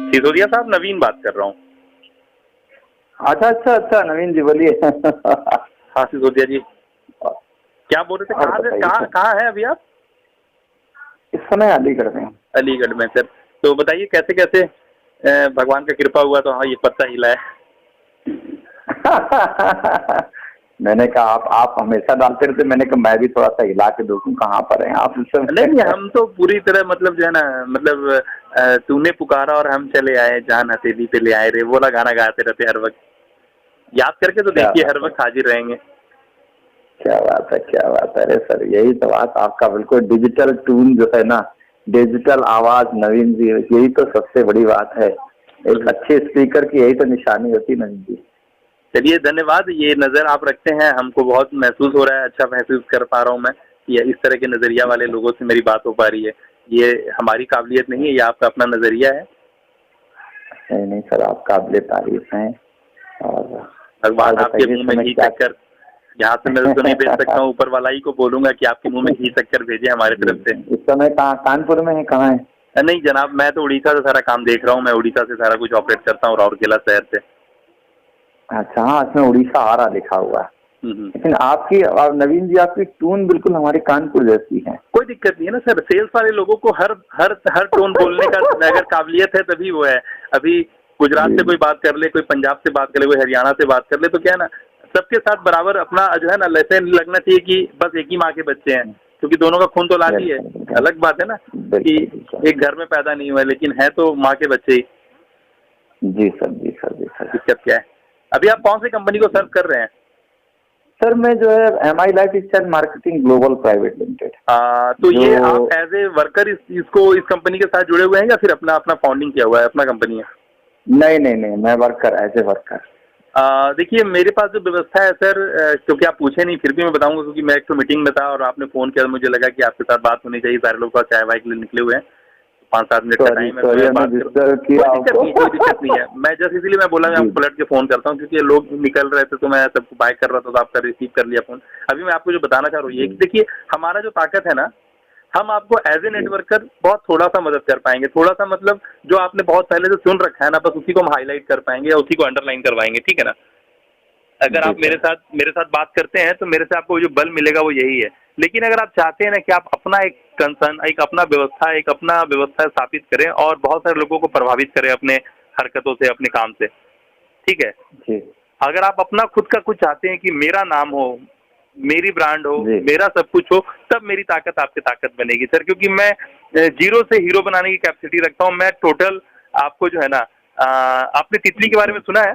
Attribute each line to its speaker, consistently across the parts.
Speaker 1: सिसोदिया साहब, नवीन बात कर रहा हूँ।
Speaker 2: अच्छा अच्छा अच्छा, नवीन जी बोलिए।
Speaker 1: हाँ सिसोदिया जी, क्या बोल रहे थे?
Speaker 2: और बताइए सर।
Speaker 1: कहाँ है अभी आप?
Speaker 2: इस समय अलीगढ़ में।
Speaker 1: अलीगढ़ में सर। तो बताइए कैसे कैसे भगवान का कृपा हुआ तो हाँ ये पत्ता हिला है।
Speaker 2: मैंने कहा आप हमेशा डालते रहते, मैंने कहा मैं भी थोड़ा सा हिला के देखूं कहाँ पर हैं आप इस समय।
Speaker 1: नहीं हम तो पूरी तरह मतलब जो है ना, मतलब तूने पुकारा और हम चले आए, जान हथेली पे ले आए रे, वो वाला गाना गाते रहते हर वक्त। याद करके तो
Speaker 2: क्या
Speaker 1: देखिए,
Speaker 2: बात
Speaker 1: हर
Speaker 2: है,
Speaker 1: वक्त हाजिर रहेंगे।
Speaker 2: क्या बात है, क्या बात है। अरे सर यही तो बात आपका, बिल्कुल डिजिटल टून जो है ना, डिजिटल आवाज नवीन जी, यही तो सबसे बड़ी बात है। एक अच्छे स्पीकर की यही तो निशानी होती है नवीन जी।
Speaker 1: चलिए धन्यवाद, ये नज़र आप रखते हैं, हमको बहुत महसूस हो रहा है, अच्छा महसूस कर पा रहा हूँ मैं कि इस तरह के नज़रिया वाले लोगों से मेरी बात हो पा रही है। ये हमारी काबिलियत नहीं है, ये आपका अपना नज़रिया है।
Speaker 2: नहीं नहीं सर, आप काबिल तारीफ हैं। और
Speaker 1: भगवान आपके
Speaker 2: बताइए
Speaker 1: मुंह में घी
Speaker 2: क्या।
Speaker 1: शक्कर, यहाँ से मैं तो नहीं भेज सकता हूँ, ऊपर वाला ही को बोलूंगा कि आपके मुंह में घी शक्कर भेजे हमारे तरफ से।
Speaker 2: इस समय कहाँ, कानपुर में है, कहाँ है?
Speaker 1: नहीं जनाब, मैं तो उड़ीसा से सारा काम देख रहा हूँ, मैं उड़ीसा से सारा कुछ ऑपरेट करता हूँ, राउरकेला शहर से।
Speaker 2: अच्छा हाँ, इसमें उड़ीसा आ रहा लिखा हुआ है। लेकिन आपकी और नवीन जी आपकी टून बिल्कुल हमारे कानपुर जैसी है।
Speaker 1: कोई दिक्कत नहीं है ना सर, सेल्स वाले लोगों को हर हर हर टोन बोलने का अगर काबिलियत है तभी वो है। अभी गुजरात से कोई बात कर ले, कोई पंजाब से बात कर ले, कोई हरियाणा से बात कर ले, तो क्या है ना, सबके साथ बराबर अपना जो है ना ऐसे लगना चाहिए कि बस एक ही माँ के बच्चे हैं, क्योंकि दोनों का खून तो लाल ही है। अलग बात है ना कि एक घर में पैदा नहीं हुआ, लेकिन है तो माँ के बच्चे ही।
Speaker 2: जी सर, जी सर, जी सर।
Speaker 1: दिक्कत क्या है? अभी आप कौन सी कंपनी को सर्व कर रहे हैं?
Speaker 2: सर मैं जो है MI life style marketing global private limited.
Speaker 1: तो ये आप एज ए वर्कर इस कंपनी के साथ जुड़े हुए हैं या फिर अपना अपना फाउंडिंग किया हुआ है, अपना कंपनी है?
Speaker 2: नहीं नहीं नहीं, मैं वर्कर, एज ए वर्कर।
Speaker 1: देखिए मेरे पास जो व्यवस्था है सर, क्योंकि आप पूछे नहीं फिर भी मैं बताऊंगा, क्योंकि मैं एक तो मीटिंग में था और आपने फोन किया तो मुझे लगा कि आपके साथ बात होनी चाहिए, सारे लोग चाय वाय के लिए निकले हुए हैं, 5-7 मिनट का टाइम है, तो मैं बात कोई दिक्कत नहीं है। मैं जस्ट इसीलिए मैं बोला मैं आपको पलट के फोन करता हूँ, क्योंकि लोग निकल रहे थे तो मैं सबको बाय कर रहा था, तो आपका रिसीव कर लिया फोन। अभी मैं आपको जो बताना चाह रहा हूँ ये कि देखिए हमारा जो ताकत है ना, हम आपको एज ए नेटवर्कर बहुत थोड़ा सा मदद कर पाएंगे, थोड़ा सा मतलब जो आपने बहुत पहले से सुन रखा है ना, बस उसी को हम हाईलाइट कर पाएंगे या उसी को अंडरलाइन करवाएंगे, ठीक है ना। अगर आप मेरे साथ बात करते हैं तो मेरे से आपको जो बल मिलेगा वो यही है। लेकिन अगर आप चाहते हैं ना कि आप अपना एक कंसर्न, एक अपना व्यवस्था स्थापित करें और बहुत सारे लोगों को प्रभावित करें अपने हरकतों से, अपने काम से, ठीक है, अगर आप अपना खुद का कुछ चाहते हैं कि मेरा नाम हो, मेरी ब्रांड हो, मेरा सब कुछ हो, तब मेरी ताकत आपकी ताकत बनेगी सर। क्योंकि मैं जीरो से हीरो बनाने की कैपेसिटी रखता हूँ। मैं टोटल आपको जो है ना, आपने तितली के बारे में सुना है?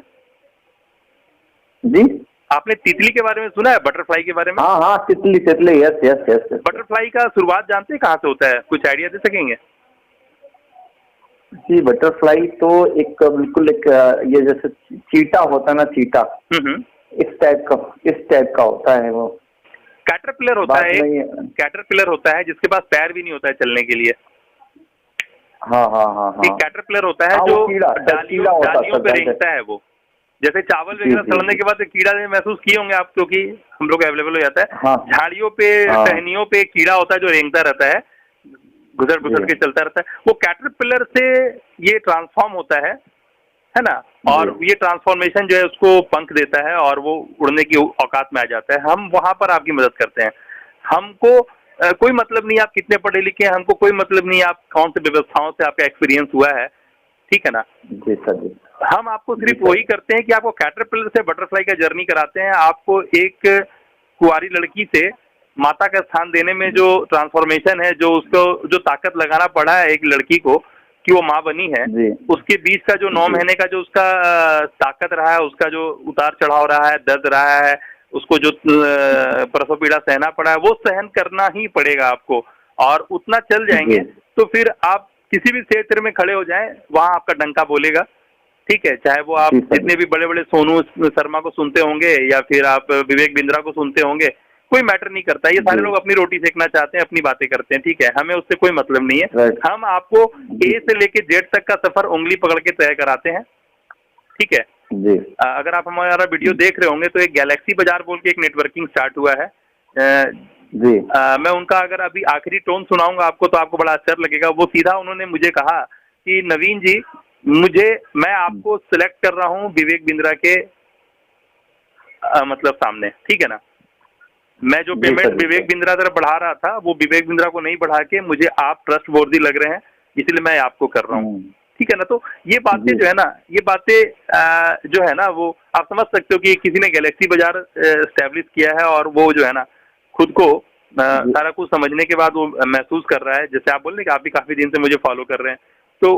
Speaker 2: जी,
Speaker 1: आपने तितली के बारे में सुना है, बटरफ्लाई के बारे में?
Speaker 2: हाँ हाँ, तितली तितली, यस यस यस।
Speaker 1: बटरफ्लाई का शुरुआत जानते हैं कहाँ से होता है? कुछ आइडिया दे सकेंगे?
Speaker 2: जी, बटरफ्लाई तो एक बिल्कुल एक ये जैसे चीटा होता है ना, चीटा, इस टाइप का होता है वो।
Speaker 1: कैटरपिलर होता है, कैटरपिलर होता है जिसके पास पैर भी नहीं होता है चलने के लिए।
Speaker 2: हाँ हाँ हाँ हाँ,
Speaker 1: एक कैटरपिलर होता है जो डालियों पे रेंगता है। वो जैसे चावल वगैरह सड़ने के बाद कीड़ा महसूस किए होंगे आप, क्योंकि हम लोग अवेलेबल हो जाता है। झाड़ियों पे, टहनियों पे कीड़ा होता है जो रेंगता रहता है, गुजर के चलता रहता है। वो कैटरपिलर से ये ट्रांसफॉर्म होता है ना, और ये ट्रांसफॉर्मेशन जो है उसको पंख देता है और वो उड़ने की औकात में आ जाता है। हम वहां पर आपकी मदद करते हैं। हमको कोई मतलब नहीं आप कितने पढ़े लिखे हैं, हमको कोई मतलब नहीं आप कौन सी व्यवस्थाओं से आपका एक्सपीरियंस हुआ है, ठीक है ना।
Speaker 2: जी सर, जी।
Speaker 1: हम आपको सिर्फ वही करते हैं कि आपको कैटरपिलर से बटरफ्लाई का जर्नी कराते हैं। आपको एक कुंवारी लड़की से माता का स्थान देने में जो ट्रांसफॉर्मेशन है, जो उसको जो ताकत लगाना पड़ा है एक लड़की को कि वो माँ बनी है, उसके बीच का जो 9 महीने का जो उसका ताकत रहा है, उसका जो उतार चढ़ाव रहा है, दर्द रहा है, उसको जो प्रसव पीड़ा सहना पड़ा है, वो सहन करना ही पड़ेगा आपको। और उतना चल जाएंगे तो फिर आप किसी भी क्षेत्र में खड़े हो जाएं, वहां आपका डंका बोलेगा, ठीक है। चाहे वो आप जितने भी बड़े बड़े सोनू शर्मा को सुनते होंगे या फिर आप विवेक बिंद्रा को सुनते होंगे, कोई मैटर नहीं करता। ये सारे लोग अपनी रोटी सेकना चाहते हैं, अपनी बातें करते हैं, ठीक है, हमें उससे कोई मतलब नहीं है। हम आपको A से लेके Z तक का सफर उंगली पकड़ के तय कराते हैं, ठीक है जी। अगर आप हमारा वीडियो देख रहे होंगे तो एक गैलेक्सी बाजार बोल के एक नेटवर्किंग स्टार्ट हुआ है जी। मैं उनका अगर अभी आखिरी टोन सुनाऊंगा आपको तो आपको बड़ा आश्चर्य लगेगा। वो सीधा उन्होंने मुझे कहा कि नवीन जी, मैं आपको सिलेक्ट कर रहा हूँ विवेक बिंद्रा के मतलब सामने, ठीक है ना। मैं जो पेमेंट विवेक बिंद्रा तरफ बढ़ा रहा था वो विवेक बिंद्रा को नहीं बढ़ा के मुझे आप ट्रस्ट वर्दी लग रहे हैं, इसलिए मैं आपको कर रहा हूँ, ठीक है ना। तो ये बातें जो है ना, ये बातें जो है ना, वो आप समझ सकते हो कि किसी ने गैलेक्सी बाजार एस्टेब्लिश किया है और वो जो है ना खुद को सारा कुछ समझने के बाद वो महसूस कर रहा है, जैसे आप बोल रहे कि आप भी काफी दिन से मुझे फॉलो कर रहे हैं, तो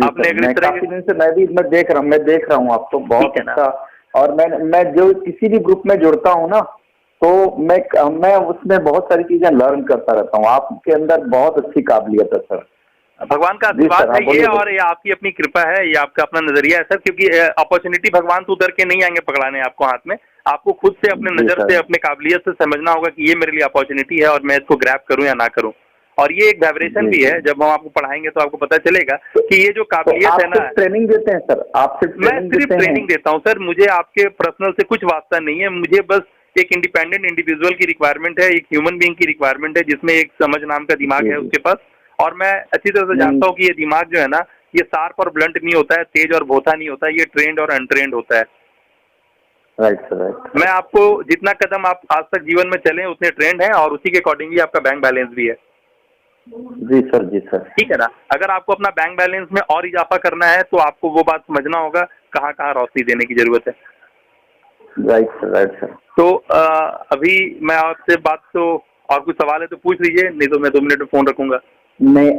Speaker 1: आपने अगर इस तरह
Speaker 2: काफी दिन से मैं देख रहा हूँ आपको बहुत अच्छा। और मैं जो किसी भी ग्रुप में जुड़ता हूँ ना, तो मैं उसमें बहुत सारी चीजें लर्न करता रहता हूँ। आपके अंदर बहुत अच्छी काबिलियत है सर।
Speaker 1: भगवान का आशीर्वाद है ये, और ये आपकी अपनी कृपा है, ये आपका अपना नजरिया है सर, क्योंकि अपॉर्चुनिटी भगवान तो उतर के नहीं आएंगे पकड़ाने आपको हाथ में, आपको खुद से अपने नजर से अपने काबिलियत से समझना होगा कि ये मेरे लिए अपॉर्चुनिटी है और मैं इसको ग्रैब करूं या ना करूं। और ये एक वाइब्रेशन भी है, जब हम आपको पढ़ाएंगे तो आपको पता चलेगा कि ये जो काबिलियत है ना।
Speaker 2: ट्रेनिंग देते हैं सर आप?
Speaker 1: मैं सिर्फ ट्रेनिंग देता हूँ सर, मुझे आपके पर्सनल से कुछ वास्ता नहीं है, मुझे बस एक इंडिपेंडेंट इंडिविजुअल की रिक्वायरमेंट है, एक ह्यूमन बीइंग की रिक्वायरमेंट है जिसमें एक समझ नाम का दिमाग है उसके पास। और मैं अच्छी तरह से जानता हूँ कि ये दिमाग जो है ना, ये शार्प और ब्लंट नहीं होता है, तेज और भोथा नहीं होता है, ये ट्रेंड और अनट्रेंड होता है।
Speaker 2: Right sir.
Speaker 1: मैं आपको जितना कदम आप आज तक जीवन में चले उतने ट्रेंड हैं और उसी के अकॉर्डिंगली आपका बैंक बैलेंस भी है।
Speaker 2: जी सर।
Speaker 1: ठीक है ना। अगर आपको अपना बैंक बैलेंस में और इजाफा करना है तो आपको वो बात समझना होगा कहाँ कहाँ रोशनी देने की जरूरत है।
Speaker 2: Right sir.
Speaker 1: तो अभी मैं आपसे बात, तो और कुछ सवाल है तो पूछ लीजिए, नहीं तो मैं 2 मिनट में फोन रखूंगा।
Speaker 2: नहीं,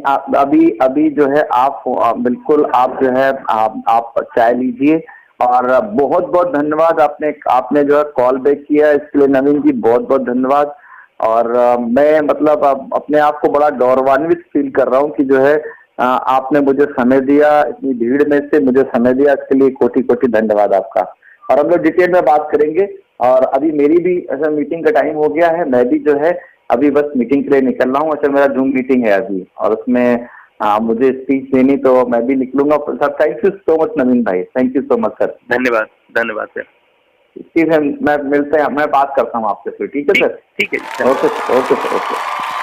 Speaker 2: अभी जो है आप बिल्कुल आप जो है आप चाय लीजिए। और बहुत बहुत धन्यवाद, आपने जो है कॉल बैक किया, इसके लिए नवीन जी बहुत बहुत धन्यवाद। और मैं मतलब अपने आप को बड़ा गौरवान्वित फील कर रहा हूँ कि जो है आपने मुझे समय दिया, इतनी भीड़ में से मुझे समय दिया, इसके लिए कोटि कोटि धन्यवाद आपका। और हम लोग डिटेल में बात करेंगे। और अभी मेरी भी ऐसा मीटिंग का टाइम हो गया है, मैं भी जो है अभी बस मीटिंग के लिए निकल रहा हूँ। अच्छा, मेरा जूम मीटिंग है अभी और उसमें मुझे स्पीच देनी, तो मैं भी निकलूंगा sir. Thank you so much Naveen भाई, thank you so much sir.
Speaker 1: धन्यवाद सर।
Speaker 2: ठीक है, मैं मिलते हैं, मैं बात करता हूँ आपसे फिर, ठीक है सर?
Speaker 1: ठीक है।
Speaker 2: Okay sir.